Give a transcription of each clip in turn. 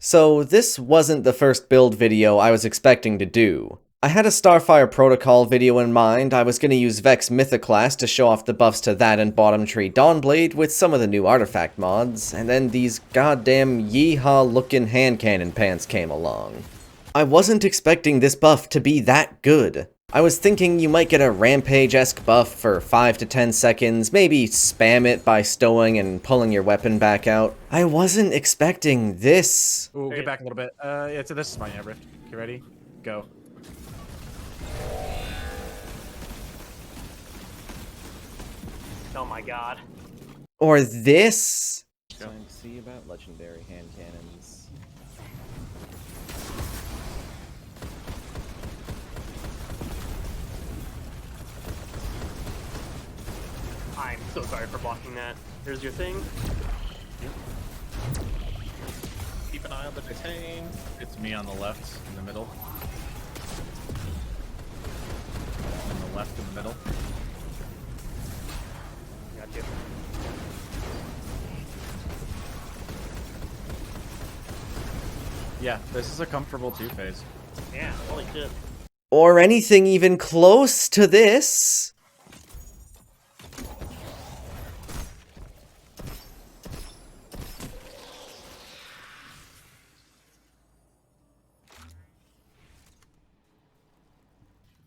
So this wasn't the first build video I was expecting to do. I had a Starfire Protocol video in mind. I was going to use Vex Mythoclast to show off the buffs to that and Bottom Tree Dawnblade with some of the new artifact mods, and then these goddamn yeehaw looking hand cannon pants came along. I wasn't expecting this buff to be that good. I was thinking you might get a Rampage-esque buff for 5 to 10 seconds, maybe spam it by stowing and pulling your weapon back out. I wasn't expecting this. Ooh, get back a little bit. Yeah, so this is my Rift. You ready? Go. Oh my god. Or this. Something to see about legendary hand cannons. I'm so sorry for blocking that. Here's your thing. Keep an eye on the detain. It's me on the left, in the middle. And the left in the middle. Got you. Yeah, this is a comfortable 2-phase. Yeah, holy shit. Or anything even close to this.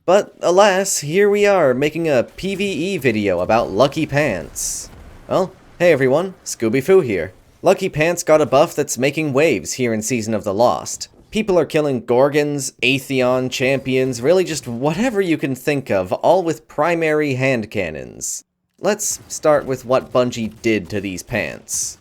But alas, here we are, making a PvE video about Lucky Pants. Well, hey everyone, Scoobyfoo here. Lucky Pants got a buff that's making waves here in Season of the Lost. People are killing Gorgons, Atheon, champions, really just whatever you can think of, all with primary hand cannons. Let's start with what Bungie did to these pants.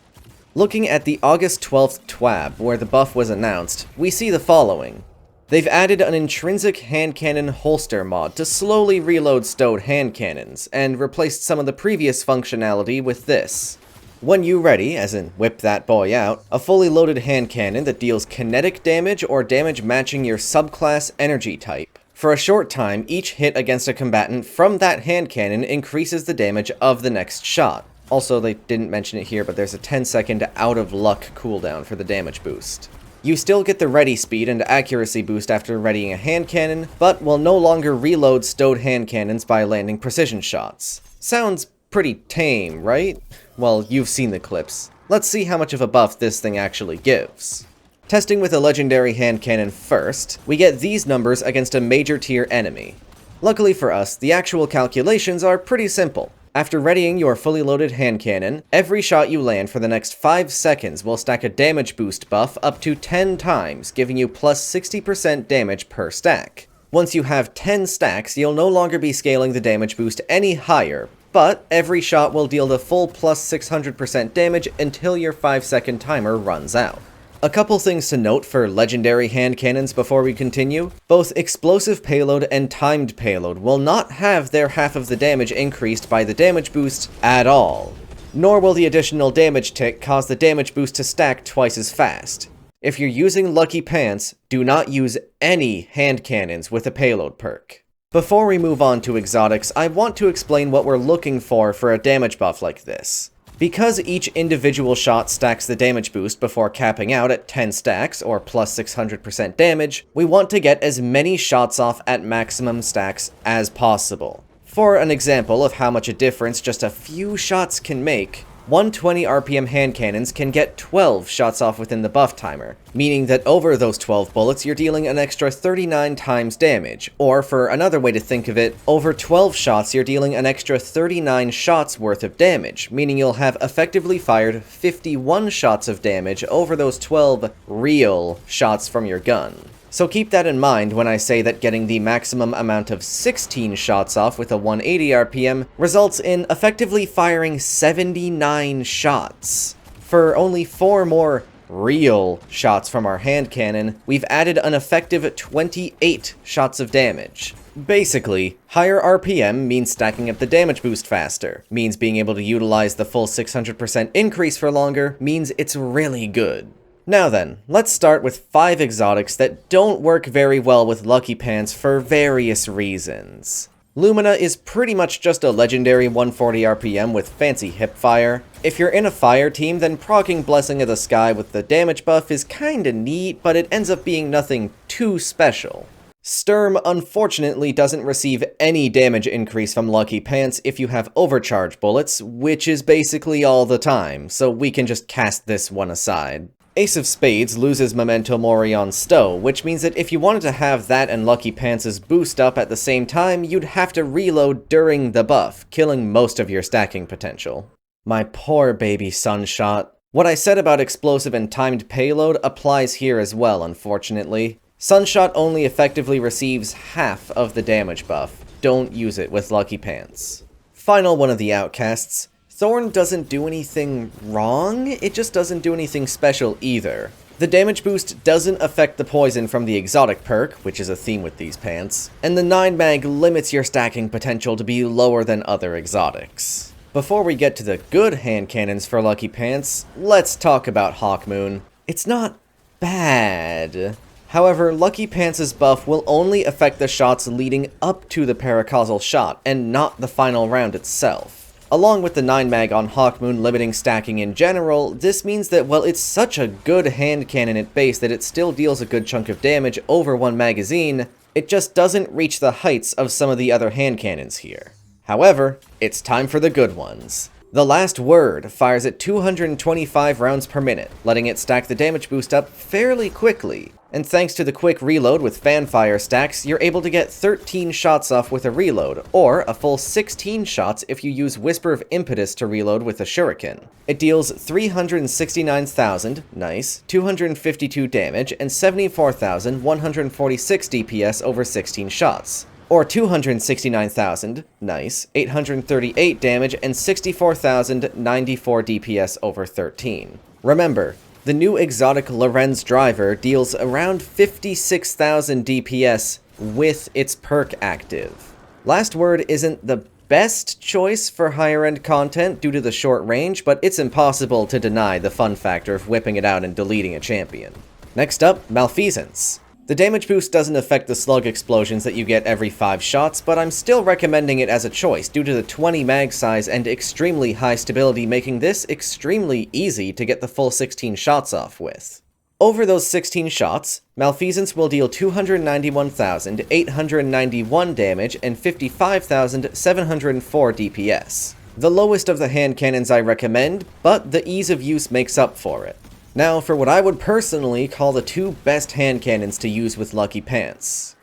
Looking at the August 12th TWAB, where the buff was announced, we see the following. They've added an intrinsic hand cannon holster mod to slowly reload stowed hand cannons, and replaced some of the previous functionality with this. When you ready, as in whip that boy out, a fully loaded hand cannon that deals kinetic damage or damage matching your subclass energy type. For a short time, each hit against a combatant from that hand cannon increases the damage of the next shot. Also, they didn't mention it here, but there's a 10-second out of luck cooldown for the damage boost. You still get the ready speed and accuracy boost after readying a hand cannon, but will no longer reload stowed hand cannons by landing precision shots. Sounds pretty tame, right? Well, you've seen the clips. Let's see how much of a buff this thing actually gives. Testing with a legendary hand cannon first, we get these numbers against a major tier enemy. Luckily for us, the actual calculations are pretty simple. After readying your fully loaded hand cannon, every shot you land for the next 5 seconds will stack a damage boost buff up to 10 times, giving you plus 60% damage per stack. Once you have 10 stacks, you'll no longer be scaling the damage boost any higher, but every shot will deal the full plus 600% damage until your 5-second timer runs out. A couple things to note for legendary hand cannons before we continue. Both explosive payload and timed payload will not have their half of the damage increased by the damage boost at all. Nor will the additional damage tick cause the damage boost to stack twice as fast. If you're using Lucky Pants, do not use any hand cannons with a payload perk. Before we move on to exotics, I want to explain what we're looking for a damage buff like this. Because each individual shot stacks the damage boost before capping out at 10 stacks, or plus 600% damage, we want to get as many shots off at maximum stacks as possible. For an example of how much a difference just a few shots can make, 120 RPM hand cannons can get 12 shots off within the buff timer, meaning that over those 12 bullets you're dealing an extra 39 times damage, or for another way to think of it, over 12 shots you're dealing an extra 39 shots worth of damage, meaning you'll have effectively fired 51 shots of damage over those 12 real shots from your gun. So keep that in mind when I say that getting the maximum amount of 16 shots off with a 180 RPM results in effectively firing 79 shots. For only 4 more real shots from our hand cannon, we've added an effective 28 shots of damage. Basically, higher RPM means stacking up the damage boost faster, means being able to utilize the full 600% increase for longer, means it's really good. Now then, let's start with 5 exotics that don't work very well with Lucky Pants for various reasons. Lumina is pretty much just a legendary 140 RPM with fancy hipfire. If you're in a fire team, then proccing Blessing of the Sky with the damage buff is kinda neat, but it ends up being nothing too special. Sturm unfortunately doesn't receive any damage increase from Lucky Pants if you have overcharge bullets, which is basically all the time, so we can just cast this one aside. Ace of Spades loses Memento Mori on Stow, which means that if you wanted to have that and Lucky Pants' boost up at the same time, you'd have to reload during the buff, killing most of your stacking potential. My poor baby Sunshot. What I said about explosive and timed payload applies here as well, unfortunately. Sunshot only effectively receives half of the damage buff. Don't use it with Lucky Pants. Final one of the outcasts. Thorn doesn't do anything wrong, it just doesn't do anything special either. The damage boost doesn't affect the poison from the exotic perk, which is a theme with these pants, and the 9 mag limits your stacking potential to be lower than other exotics. Before we get to the good hand cannons for Lucky Pants, let's talk about Hawkmoon. It's not bad. However, Lucky Pants' buff will only affect the shots leading up to the paracausal shot, and not the final round itself. Along with the 9 mag on Hawkmoon limiting stacking in general, this means that while it's such a good hand cannon at base that it still deals a good chunk of damage over one magazine, it just doesn't reach the heights of some of the other hand cannons here. However, it's time for the good ones. The Last Word fires at 225 rounds per minute, letting it stack the damage boost up fairly quickly. And thanks to the quick reload with fanfire stacks, you're able to get 13 shots off with a reload, or a full 16 shots if you use Whisper of Impetus to reload with a shuriken. It deals 369,000, nice, 252 damage, and 74,146 DPS over 16 shots. Or 269,000, nice, 838 damage, and 64,094 DPS over 13. Remember, the new exotic Lorenz driver deals around 56,000 DPS with its perk active. Last Word isn't the best choice for higher end content due to the short range, but it's impossible to deny the fun factor of whipping it out and deleting a champion. Next up, Malfeasance. The damage boost doesn't affect the slug explosions that you get every 5 shots, but I'm still recommending it as a choice due to the 20 mag size and extremely high stability, making this extremely easy to get the full 16 shots off with. Over those 16 shots, Malfeasance will deal 291,891 damage and 55,704 DPS. The lowest of the hand cannons I recommend, but the ease of use makes up for it. Now, for what I would personally call the 2 best hand cannons to use with Lucky Pants.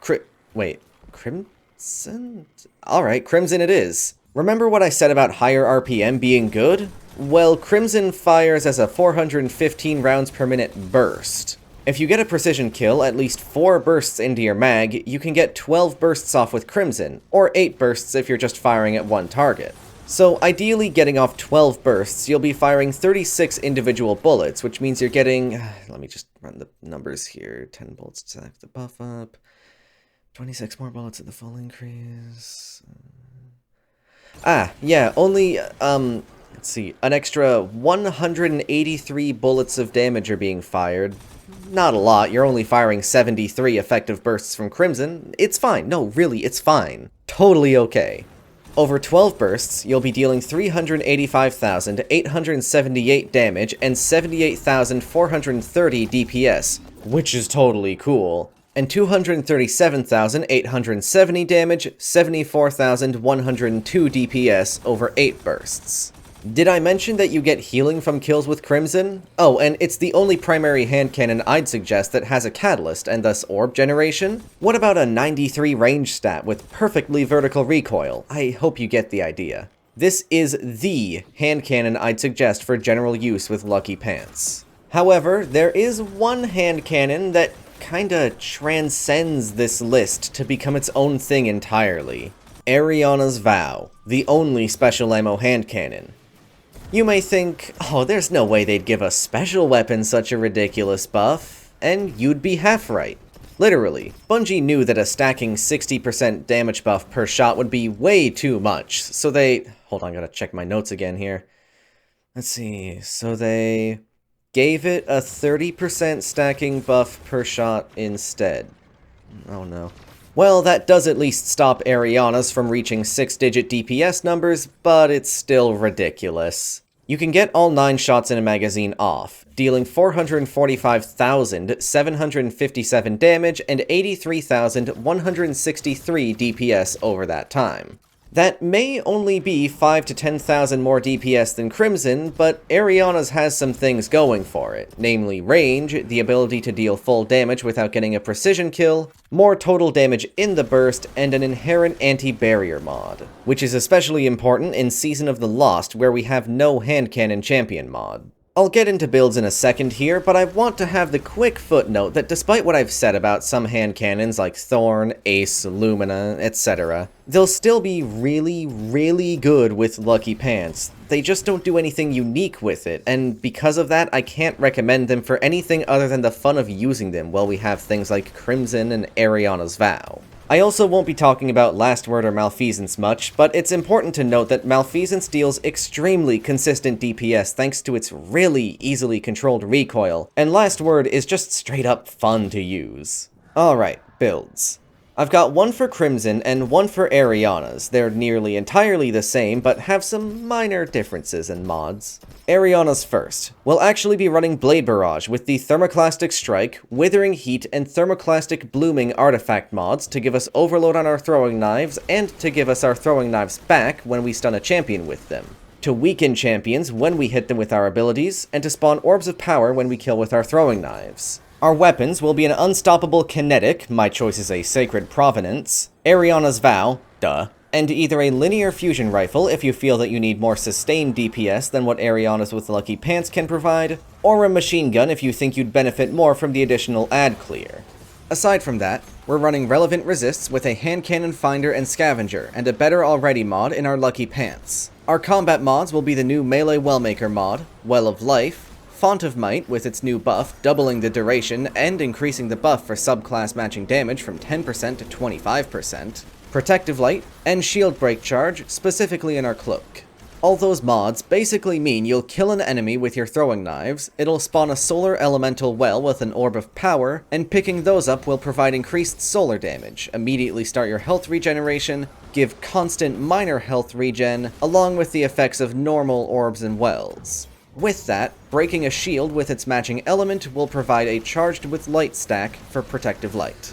Crimson? Alright, Crimson it is. Remember what I said about higher RPM being good? Well, Crimson fires as a 415 rounds per minute burst. If you get a precision kill, at least 4 bursts into your mag, you can get 12 bursts off with Crimson, or 8 bursts if you're just firing at one target. So ideally getting off 12 bursts, you'll be firing 36 individual bullets, which means you're getting, let me just run the numbers here, 10 bullets to stack the buff up, 26 more bullets at the full increase. Only, let's see, an extra 183 bullets of damage are being fired. Not a lot, you're only firing 73 effective bursts from Crimson. It's fine, no, really, it's fine. Totally okay. Over 12 bursts, you'll be dealing 385,878 damage and 78,430 DPS, which is totally cool, and 237,870 damage, 74,102 DPS over 8 bursts. Did I mention that you get healing from kills with Crimson? Oh, and it's the only primary hand cannon I'd suggest that has a catalyst and thus orb generation. What about a 93 range stat with perfectly vertical recoil? I hope you get the idea. This is the hand cannon I'd suggest for general use with Lucky Pants. However, there is one hand cannon that kinda transcends this list to become its own thing entirely. Eriana's Vow, the only special ammo hand cannon. You may think, oh, there's no way they'd give a special weapon such a ridiculous buff, and you'd be half right. Literally, Bungie knew that a stacking 60% damage buff per shot would be way too much, so they... Hold on, I gotta check my notes again here. Let's see, so they gave it a 30% stacking buff per shot instead. Oh no. Well, that does at least stop Eriana's from reaching 6-digit DPS numbers, but it's still ridiculous. You can get all 9 shots in a magazine off, dealing 445,757 damage and 83,163 DPS over that time. That may only be 5 to 10,000 more DPS than Crimson, but Eriana's has some things going for it, namely range, the ability to deal full damage without getting a precision kill, more total damage in the burst, and an inherent anti-barrier mod, which is especially important in Season of the Lost where we have no hand cannon champion mod. I'll get into builds in a second here, but I want to have the quick footnote that despite what I've said about some hand cannons like Thorn, Ace, Lumina, etc., they'll still be really, really good with Lucky Pants. They just don't do anything unique with it, and because of that, I can't recommend them for anything other than the fun of using them while we have things like Crimson and Eriana's Vow. I also won't be talking about Last Word or Malfeasance much, but it's important to note that Malfeasance deals extremely consistent DPS thanks to its really easily controlled recoil, and Last Word is just straight up fun to use. Alright, builds. I've got one for Crimson and one for Eriana's. They're nearly entirely the same, but have some minor differences in mods. Eriana's first. We'll actually be running Blade Barrage with the Thermoclastic Strike, Withering Heat, and Thermoclastic Blooming artifact mods to give us overload on our throwing knives, and to give us our throwing knives back when we stun a champion with them. To weaken champions when we hit them with our abilities, and to spawn Orbs of Power when we kill with our throwing knives. Our weapons will be an Unstoppable Kinetic, my choice is a Sacred Provenance, Eriana's Vow, duh, and either a Linear Fusion Rifle if you feel that you need more sustained DPS than what Eriana's with Lucky Pants can provide, or a Machine Gun if you think you'd benefit more from the additional ad clear. Aside from that, we're running Relevant Resists with a Hand Cannon Finder and Scavenger, and a Better Already mod in our Lucky Pants. Our combat mods will be the new Melee Wellmaker mod, Well of Life, Font of Might with its new buff, doubling the duration and increasing the buff for subclass matching damage from 10% to 25%, Protective Light, and Shield Break Charge, specifically in our cloak. All those mods basically mean you'll kill an enemy with your throwing knives, it'll spawn a solar elemental well with an orb of power, and picking those up will provide increased solar damage, immediately start your health regeneration, give constant minor health regen, along with the effects of normal orbs and wells. With that, breaking a shield with its matching element will provide a charged with light stack for Protective Light.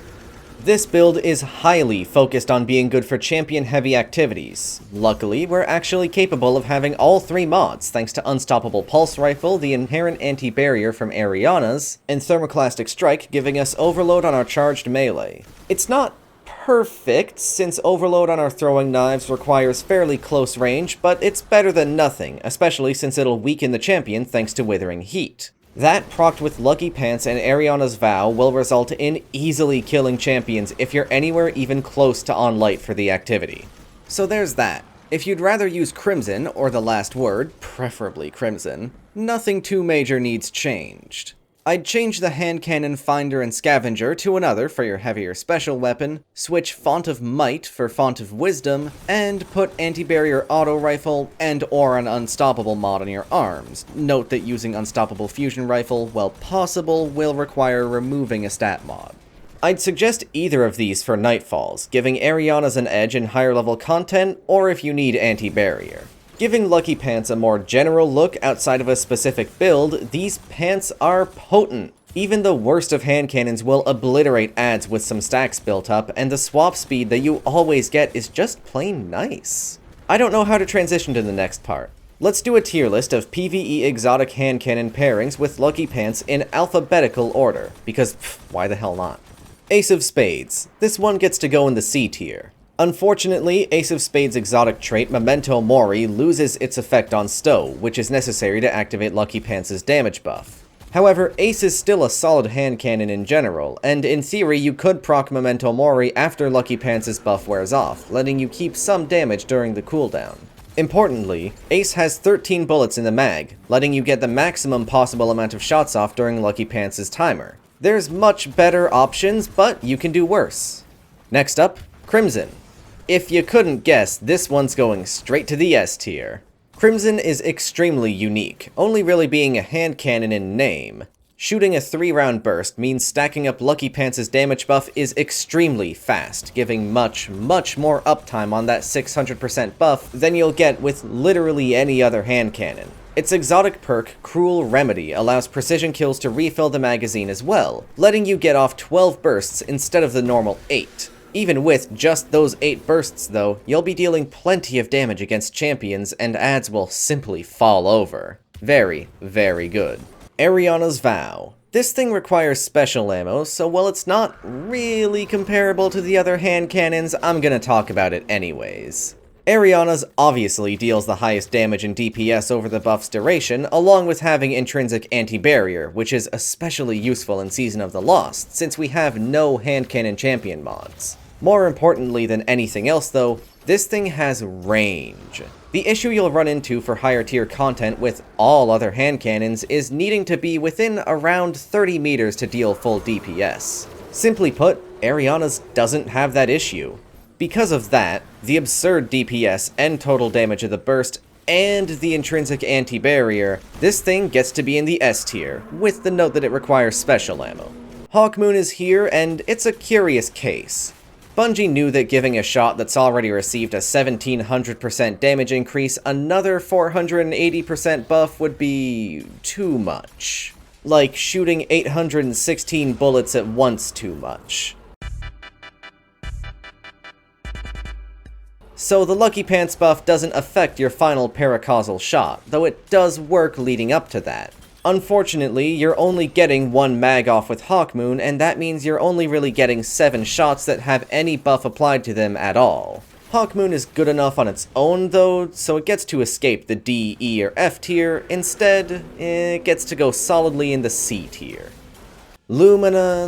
This build is highly focused on being good for champion-heavy activities. Luckily, we're actually capable of having all 3 mods thanks to Unstoppable Pulse Rifle, the inherent anti-barrier from Eriana's, and Thermoclastic Strike giving us overload on our charged melee. It's not perfect, since overload on our throwing knives requires fairly close range, but it's better than nothing, especially since it'll weaken the champion thanks to Withering Heat. That, procced with Lucky Pants and Eriana's Vow, will result in easily killing champions if you're anywhere even close to on light for the activity. So there's that. If you'd rather use Crimson, or the Last Word, preferably Crimson, nothing too major needs changed. I'd change the Hand Cannon Finder and Scavenger to another for your heavier special weapon, switch Font of Might for Font of Wisdom, and put Anti-Barrier Auto Rifle and or an Unstoppable mod on your arms. Note that using Unstoppable Fusion Rifle, while possible, will require removing a stat mod. I'd suggest either of these for Nightfalls, giving Eriana's an edge in higher level content, or if you need Anti-Barrier. Giving Lucky Pants a more general look outside of a specific build, these pants are potent. Even the worst of hand cannons will obliterate adds with some stacks built up, and the swap speed that you always get is just plain nice. I don't know how to transition to the next part. Let's do a tier list of PvE exotic hand cannon pairings with Lucky Pants in alphabetical order, because why the hell not? Ace of Spades. This one gets to go in the C tier. Unfortunately, Ace of Spades' exotic trait, Memento Mori, loses its effect on Stow, which is necessary to activate Lucky Pants' damage buff. However, Ace is still a solid hand cannon in general, and in theory you could proc Memento Mori after Lucky Pants' buff wears off, letting you keep some damage during the cooldown. Importantly, Ace has 13 bullets in the mag, letting you get the maximum possible amount of shots off during Lucky Pants' timer. There's much better options, but you can do worse. Next up, Crimson. If you couldn't guess, this one's going straight to the S tier. Crimson is extremely unique, only really being a hand cannon in name. Shooting a 3-round burst means stacking up Lucky Pants' damage buff is extremely fast, giving much more uptime on that 600% buff than you'll get with literally any other hand cannon. Its exotic perk, Cruel Remedy, allows precision kills to refill the magazine as well, letting you get off 12 bursts instead of the normal 8. Even with just those 8 bursts though, you'll be dealing plenty of damage against champions and ads will simply fall over. Very good. Eriana's Vow. This thing requires special ammo, so while it's not really comparable to the other hand cannons, I'm gonna talk about it anyways. Eriana's obviously deals the highest damage and DPS over the buff's duration, along with having intrinsic anti-barrier, which is especially useful in Season of the Lost, since we have no hand cannon champion mods. More importantly than anything else though, this thing has range. The issue you'll run into for higher tier content with all other hand cannons is needing to be within around 30 meters to deal full DPS. Simply put, Eriana's doesn't have that issue. Because of that, the absurd DPS and total damage of the burst, and the intrinsic anti-barrier, this thing gets to be in the S tier, with the note that it requires special ammo. Hawkmoon is here, and it's a curious case. Bungie knew that giving a shot that's already received a 1700% damage increase another 480% buff would be too much. Like shooting 816 bullets at once too much. So the Lucky Pants buff doesn't affect your final paracausal shot, though it does work leading up to that. Unfortunately, you're only getting 1 mag off with Hawkmoon, and that means you're only really getting 7 shots that have any buff applied to them at all. Hawkmoon is good enough on its own though, so it gets to escape the D, E, or F tier. Instead, it gets to go solidly in the C tier. Lumina.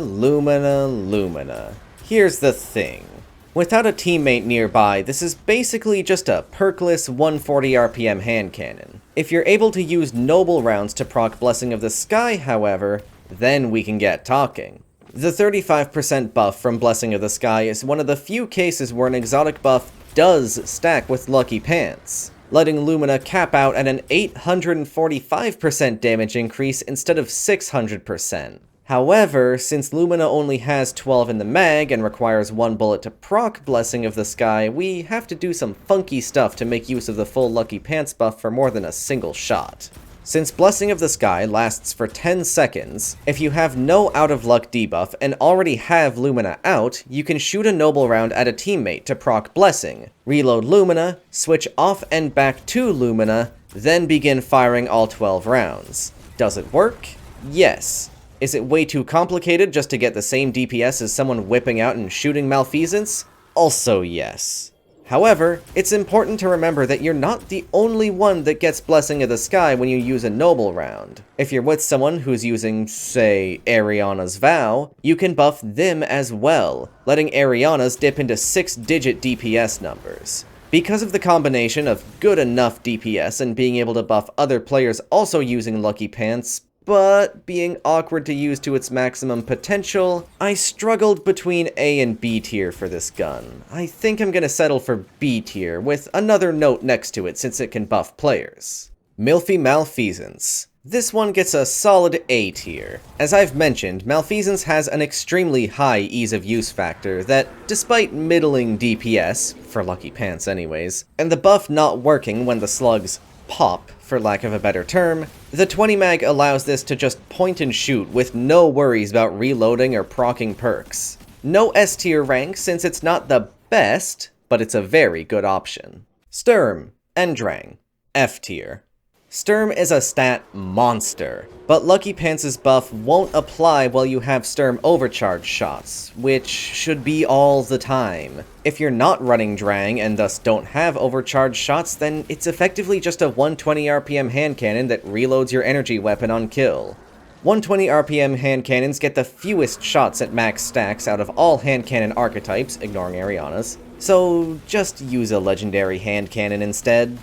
Here's the thing. Without a teammate nearby, this is basically just a perkless 140 RPM hand cannon. If you're able to use noble rounds to proc Blessing of the Sky, however, then we can get talking. The 35% buff from Blessing of the Sky is one of the few cases where an exotic buff does stack with Lucky Pants, letting Lumina cap out at an 845% damage increase instead of 600%. However, since Lumina only has 12 in the mag and requires 1 bullet to proc Blessing of the Sky, we have to do some funky stuff to make use of the full Lucky Pants buff for more than a single shot. Since Blessing of the Sky lasts for 10 seconds, if you have no out of luck debuff and already have Lumina out, you can shoot a noble round at a teammate to proc Blessing, reload Lumina, switch off and back to Lumina, then begin firing all 12 rounds. Does it work? Yes. Is it way too complicated just to get the same DPS as someone whipping out and shooting Malfeasance? Also yes. However, it's important to remember that you're not the only one that gets Blessing of the Sky when you use a noble round. If you're with someone who's using, say, Eriana's Vow, you can buff them as well, letting Eriana's dip into 6-digit DPS numbers. Because of the combination of good enough DPS and being able to buff other players also using Lucky Pants, but being awkward to use to its maximum potential, I struggled between A and B tier for this gun. I think I'm gonna settle for B tier, with another note next to it since it can buff players. Malfeasance. This one gets a solid A tier. As I've mentioned, Malfeasance has an extremely high ease of use factor that, despite middling DPS, for Lucky Pants anyways, and the buff not working when the slugs pop, for lack of a better term, the 20 mag allows this to just point and shoot with no worries about reloading or proccing perks. No S tier rank since it's not the best, but it's a very good option. Sturm and Drang. F tier. Sturm is a stat monster, but Lucky Pants' buff won't apply while you have Sturm overcharge shots, which should be all the time. If you're not running Drang and thus don't have overcharge shots, then it's effectively just a 120 RPM hand cannon that reloads your energy weapon on kill. 120 RPM hand cannons get the fewest shots at max stacks out of all hand cannon archetypes, ignoring Eriana's, so just use a legendary hand cannon instead.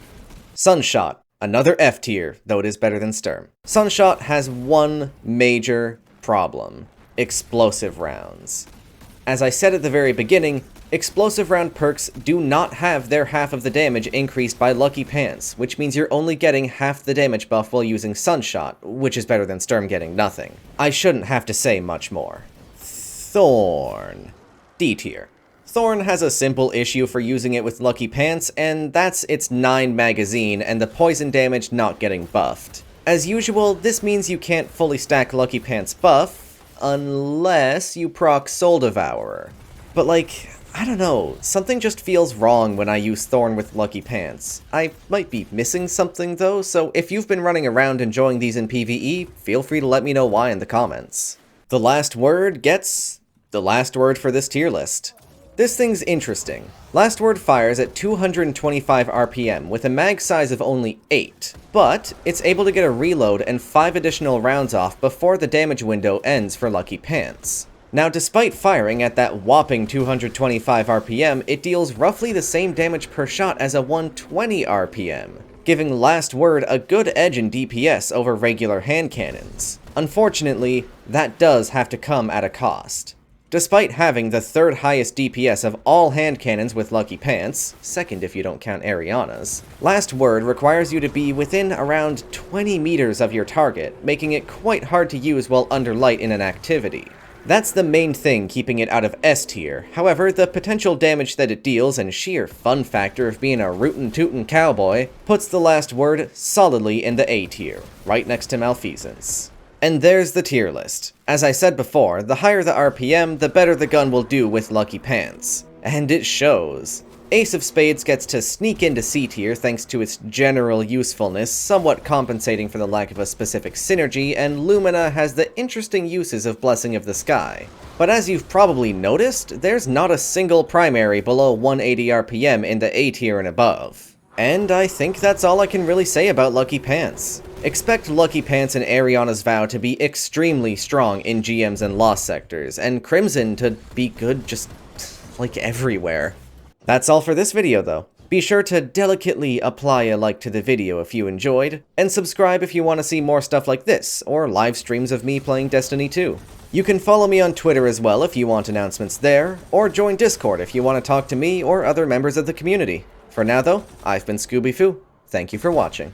Sunshot. Another F tier, though it is better than Sturm. Sunshot has one major problem: explosive rounds. As I said at the very beginning, explosive round perks do not have their half of the damage increased by Lucky Pants, which means you're only getting half the damage buff while using Sunshot, which is better than Sturm getting nothing. I shouldn't have to say much more. Thorn. D tier. Thorn has a simple issue for using it with Lucky Pants, and that's its 9 magazine and the poison damage not getting buffed. As usual, this means you can't fully stack Lucky Pants buff, unless you proc Soul Devourer. But like, I don't know, something just feels wrong when I use Thorn with Lucky Pants. I might be missing something though, so if you've been running around enjoying these in PvE, feel free to let me know why in the comments. The last word gets the last word for this tier list. This thing's interesting. Last Word fires at 225 RPM with a mag size of only 8, but it's able to get a reload and 5 additional rounds off before the damage window ends for Lucky Pants. Now, despite firing at that whopping 225 RPM, it deals roughly the same damage per shot as a 120 RPM, giving Last Word a good edge in DPS over regular hand cannons. Unfortunately, that does have to come at a cost. Despite having the 3rd highest DPS of all hand cannons with Lucky Pants, 2nd if you don't count Eriana's, Last Word requires you to be within around 20 meters of your target, making it quite hard to use while under light in an activity. That's the main thing keeping it out of S tier. However, the potential damage that it deals and sheer fun factor of being a rootin' tootin' cowboy puts the Last Word solidly in the A tier, right next to Malfeasance. And there's the tier list. As I said before, the higher the RPM, the better the gun will do with Lucky Pants. And it shows. Ace of Spades gets to sneak into C tier thanks to its general usefulness, somewhat compensating for the lack of a specific synergy, and Lumina has the interesting uses of Blessing of the Sky. But as you've probably noticed, there's not a single primary below 180 RPM in the A tier and above. And I think that's all I can really say about Lucky Pants. Expect Lucky Pants and Eriana's Vow to be extremely strong in GMs and Lost sectors, and Crimson to be good just, like, everywhere. That's all for this video, though. Be sure to delicately apply a like to the video if you enjoyed, and subscribe if you want to see more stuff like this, or live streams of me playing Destiny 2. You can follow me on Twitter as well if you want announcements there, or join Discord if you want to talk to me or other members of the community. For now, though, I've been Scoobyfoo. Thank you for watching.